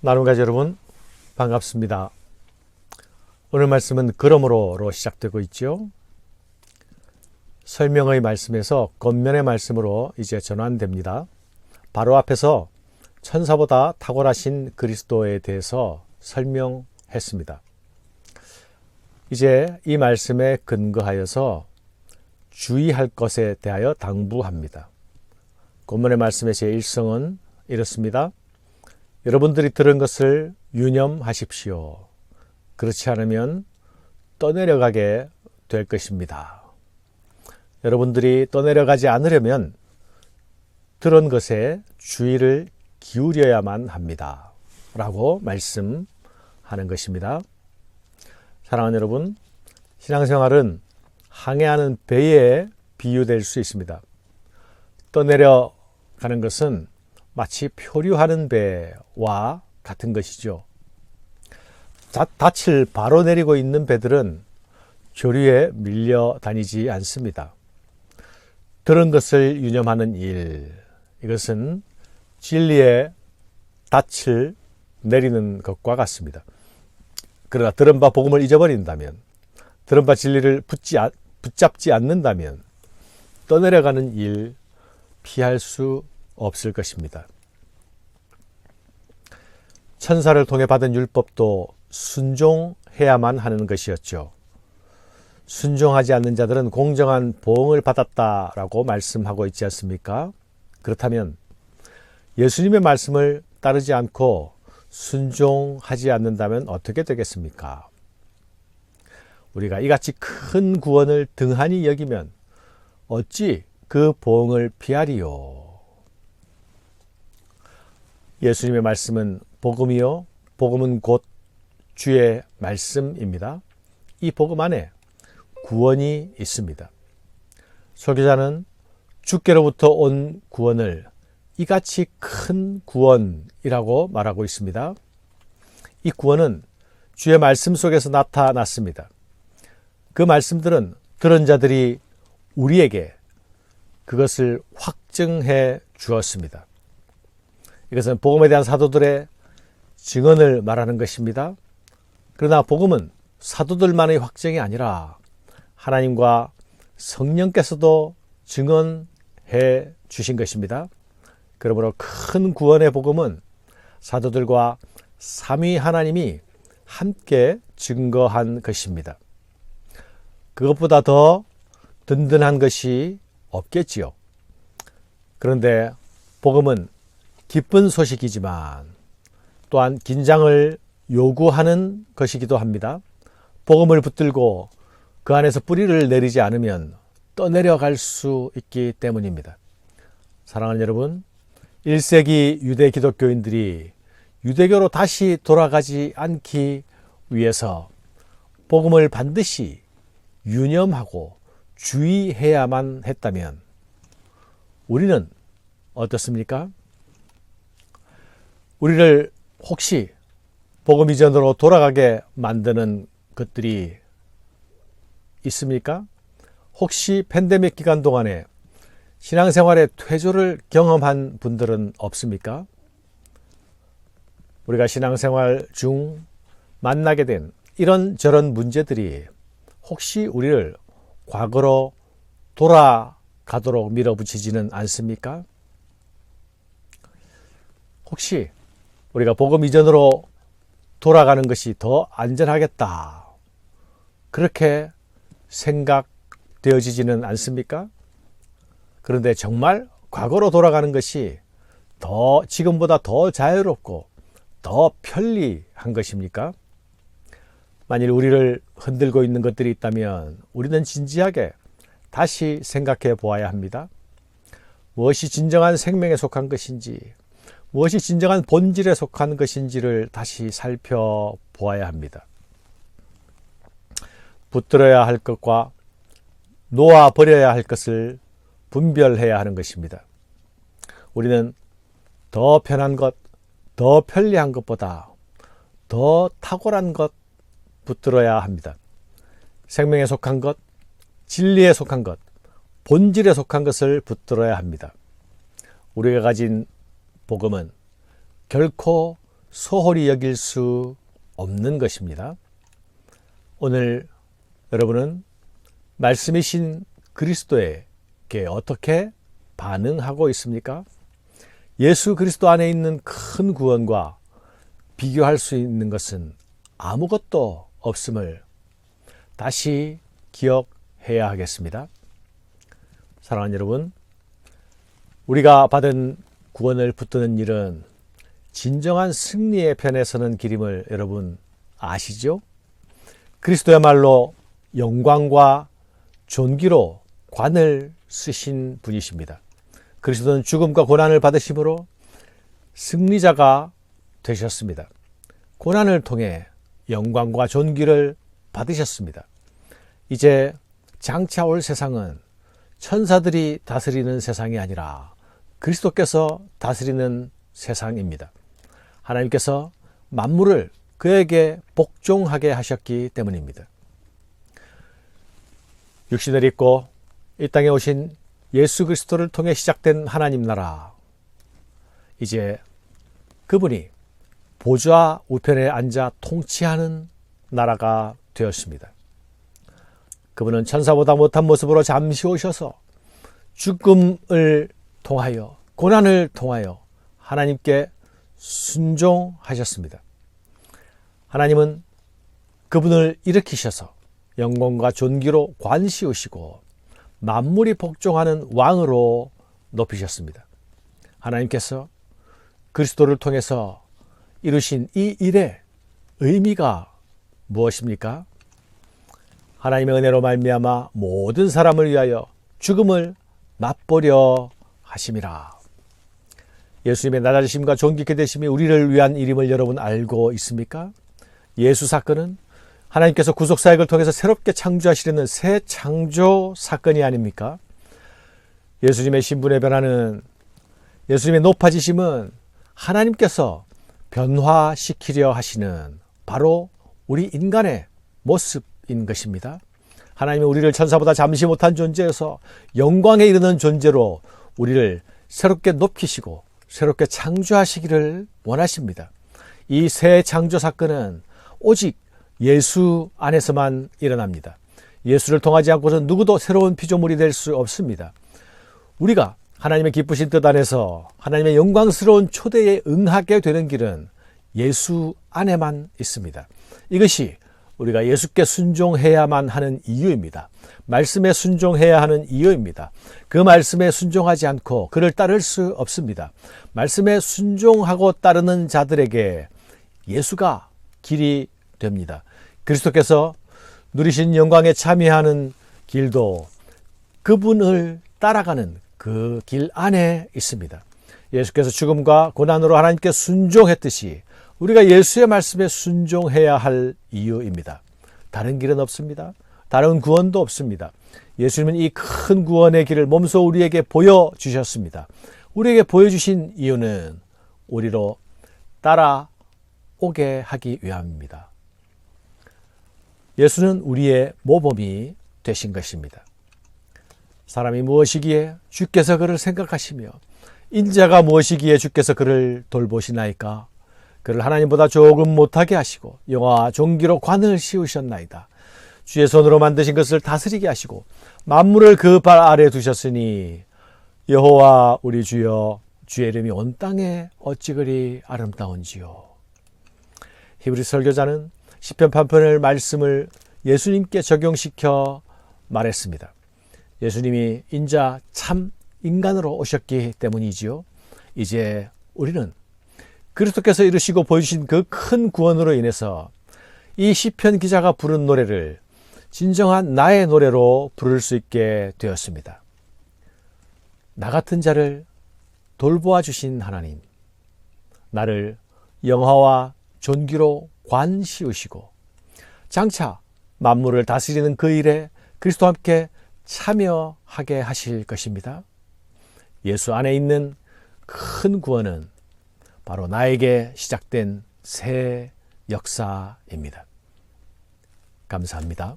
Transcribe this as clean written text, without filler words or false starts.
나눔가족 여러분 반갑습니다. 오늘 말씀은 그러므로로 시작되고 있죠. 설명의 말씀에서 겉면의 말씀으로 이제 전환됩니다. 바로 앞에서 천사보다 탁월하신 그리스도에 대해서 설명했습니다. 이제 이 말씀에 근거하여서 주의할 것에 대하여 당부합니다. 겉면의 말씀의 제1성은 이렇습니다. 여러분들이 들은 것을 유념하십시오. 그렇지 않으면 떠내려가게 될 것입니다. 여러분들이 떠내려가지 않으려면 들은 것에 주의를 기울여야만 합니다. 라고 말씀하는 것입니다. 사랑하는 여러분, 신앙생활은 항해하는 배에 비유될 수 있습니다. 떠내려가는 것은 마치 표류하는 배와 같은 것이죠. 닻을 바로 내리고 있는 배들은 조류에 밀려 다니지 않습니다. 들은 것을 유념하는 일, 이것은 진리의 닻을 내리는 것과 같습니다. 그러나 들은 바 복음을 잊어버린다면, 들은 바 진리를 붙잡지 않는다면 떠내려가는 일 피할 수 없을 것입니다. 천사를 통해 받은 율법도 순종해야만 하는 것이었죠. 순종하지 않는 자들은 공정한 보응을 받았다라고 말씀하고 있지 않습니까? 그렇다면 예수님의 말씀을 따르지 않고 순종하지 않는다면 어떻게 되겠습니까? 우리가 이같이 큰 구원을 등한히 여기면 어찌 그 보응을 피하리요? 예수님의 말씀은 복음이요, 복음은 곧 주의 말씀입니다. 이 복음 안에 구원이 있습니다. 설교자는 주께로부터 온 구원을 이같이 큰 구원이라고 말하고 있습니다. 이 구원은 주의 말씀 속에서 나타났습니다. 그 말씀들은 들은 자들이 우리에게 그것을 확증해 주었습니다. 이것은 복음에 대한 사도들의 증언을 말하는 것입니다. 그러나 복음은 사도들만의 확증이 아니라 하나님과 성령께서도 증언해 주신 것입니다. 그러므로 큰 구원의 복음은 사도들과 삼위 하나님이 함께 증거한 것입니다. 그것보다 더 든든한 것이 없겠지요. 그런데 복음은 기쁜 소식이지만 또한 긴장을 요구하는 것이기도 합니다. 복음을 붙들고 그 안에서 뿌리를 내리지 않으면 떠내려갈 수 있기 때문입니다. 사랑하는 여러분, 1세기 유대 기독교인들이 유대교로 다시 돌아가지 않기 위해서 복음을 반드시 유념하고 주의해야만 했다면 우리는 어떻습니까? 우리를 혹시 복음 이전으로 돌아가게 만드는 것들이 있습니까? 혹시 팬데믹 기간 동안에 신앙생활의 퇴조를 경험한 분들은 없습니까? 우리가 신앙생활 중 만나게 된 이런저런 문제들이 혹시 우리를 과거로 돌아가도록 밀어붙이지는 않습니까? 혹시 우리가 복음 이전으로 돌아가는 것이 더 안전하겠다, 그렇게 생각되어지지는 않습니까? 그런데 정말 과거로 돌아가는 것이 지금보다 더 자유롭고 더 편리한 것입니까? 만일 우리를 흔들고 있는 것들이 있다면 우리는 진지하게 다시 생각해 보아야 합니다. 무엇이 진정한 생명에 속한 것인지, 무엇이 진정한 본질에 속한 것인지를 다시 살펴보아야 합니다. 붙들어야 할 것과 놓아버려야 할 것을 분별해야 하는 것입니다. 우리는 더 편한 것, 더 편리한 것보다 더 탁월한 것 붙들어야 합니다. 생명에 속한 것, 진리에 속한 것, 본질에 속한 것을 붙들어야 합니다. 우리가 가진 복음은 결코 소홀히 여길 수 없는 것입니다. 오늘 여러분은 말씀이신 그리스도에게 어떻게 반응하고 있습니까? 예수 그리스도 안에 있는 큰 구원과 비교할 수 있는 것은 아무것도 없음을 다시 기억해야 하겠습니다. 사랑하는 여러분, 우리가 받은 구원을 붙드는 일은 진정한 승리의 편에 서는 길임을 여러분 아시죠? 그리스도야말로 영광과 존귀로 관을 쓰신 분이십니다. 그리스도는 죽음과 고난을 받으심으로 승리자가 되셨습니다. 고난을 통해 영광과 존귀를 받으셨습니다. 이제 장차 올 세상은 천사들이 다스리는 세상이 아니라 그리스도께서 다스리는 세상입니다. 하나님께서 만물을 그에게 복종하게 하셨기 때문입니다. 육신을 입고 이 땅에 오신 예수 그리스도를 통해 시작된 하나님 나라, 이제 그분이 보좌 우편에 앉아 통치하는 나라가 되었습니다. 그분은 천사보다 못한 모습으로 잠시 오셔서 죽음을 통하여 고난을 통하여 하나님께 순종하셨습니다. 하나님은 그분을 일으키셔서 영광과 존귀로 관시우시고 만물이 복종하는 왕으로 높이셨습니다. 하나님께서 그리스도를 통해서 이루신 이 일의 의미가 무엇입니까? 하나님의 은혜로 말미암아 모든 사람을 위하여 죽음을 맛보려 하심이라. 예수님의 낮아지심과 존귀케 되심이 우리를 위한 일임을 여러분 알고 있습니까? 예수 사건은 하나님께서 구속사역을 통해서 새롭게 창조하시려는 새 창조 사건이 아닙니까? 예수님의 신분의 변화는, 예수님의 높아지심은 하나님께서 변화시키려 하시는 바로 우리 인간의 모습인 것입니다. 하나님은 우리를 천사보다 잠시 못한 존재에서 영광에 이르는 존재로 우리를 새롭게 높이시고 새롭게 창조하시기를 원하십니다. 이 새 창조 사건은 오직 예수 안에서만 일어납니다. 예수를 통하지 않고서 누구도 새로운 피조물이 될 수 없습니다. 우리가 하나님의 기쁘신 뜻 안에서 하나님의 영광스러운 초대에 응하게 되는 길은 예수 안에만 있습니다. 이것이 우리가 예수께 순종해야만 하는 이유입니다. 말씀에 순종해야 하는 이유입니다. 그 말씀에 순종하지 않고 그를 따를 수 없습니다. 말씀에 순종하고 따르는 자들에게 예수가 길이 됩니다. 그리스도께서 누리신 영광에 참여하는 길도 그분을 따라가는 그 길 안에 있습니다. 예수께서 죽음과 고난으로 하나님께 순종했듯이 우리가 예수의 말씀에 순종해야 할 이유입니다. 다른 길은 없습니다. 다른 구원도 없습니다. 예수님은 이 큰 구원의 길을 몸소 우리에게 보여주셨습니다. 우리에게 보여주신 이유는 우리로 따라오게 하기 위함입니다. 예수는 우리의 모범이 되신 것입니다. 사람이 무엇이기에 주께서 그를 생각하시며 인자가 무엇이기에 주께서 그를 돌보시나이까? 그를 하나님보다 조금 못하게 하시고 영화와 존귀로 관을 씌우셨나이다. 주의 손으로 만드신 것을 다스리게 하시고 만물을 그 발 아래 두셨으니 여호와 우리 주여, 주의 이름이 온 땅에 어찌 그리 아름다운지요. 히브리 설교자는 시편 8편의 말씀을 예수님께 적용시켜 말했습니다. 예수님이 인자 참 인간으로 오셨기 때문이지요. 이제 우리는 그리스도께서 이루시고 보여주신 그 큰 구원으로 인해서 이 시편 기자가 부른 노래를 진정한 나의 노래로 부를 수 있게 되었습니다. 나 같은 자를 돌보아 주신 하나님, 나를 영화와 존귀로 관시우시고 장차 만물을 다스리는 그 일에 그리스도와 함께 참여하게 하실 것입니다. 예수 안에 있는 큰 구원은 바로 나에게 시작된 새 역사입니다. 감사합니다.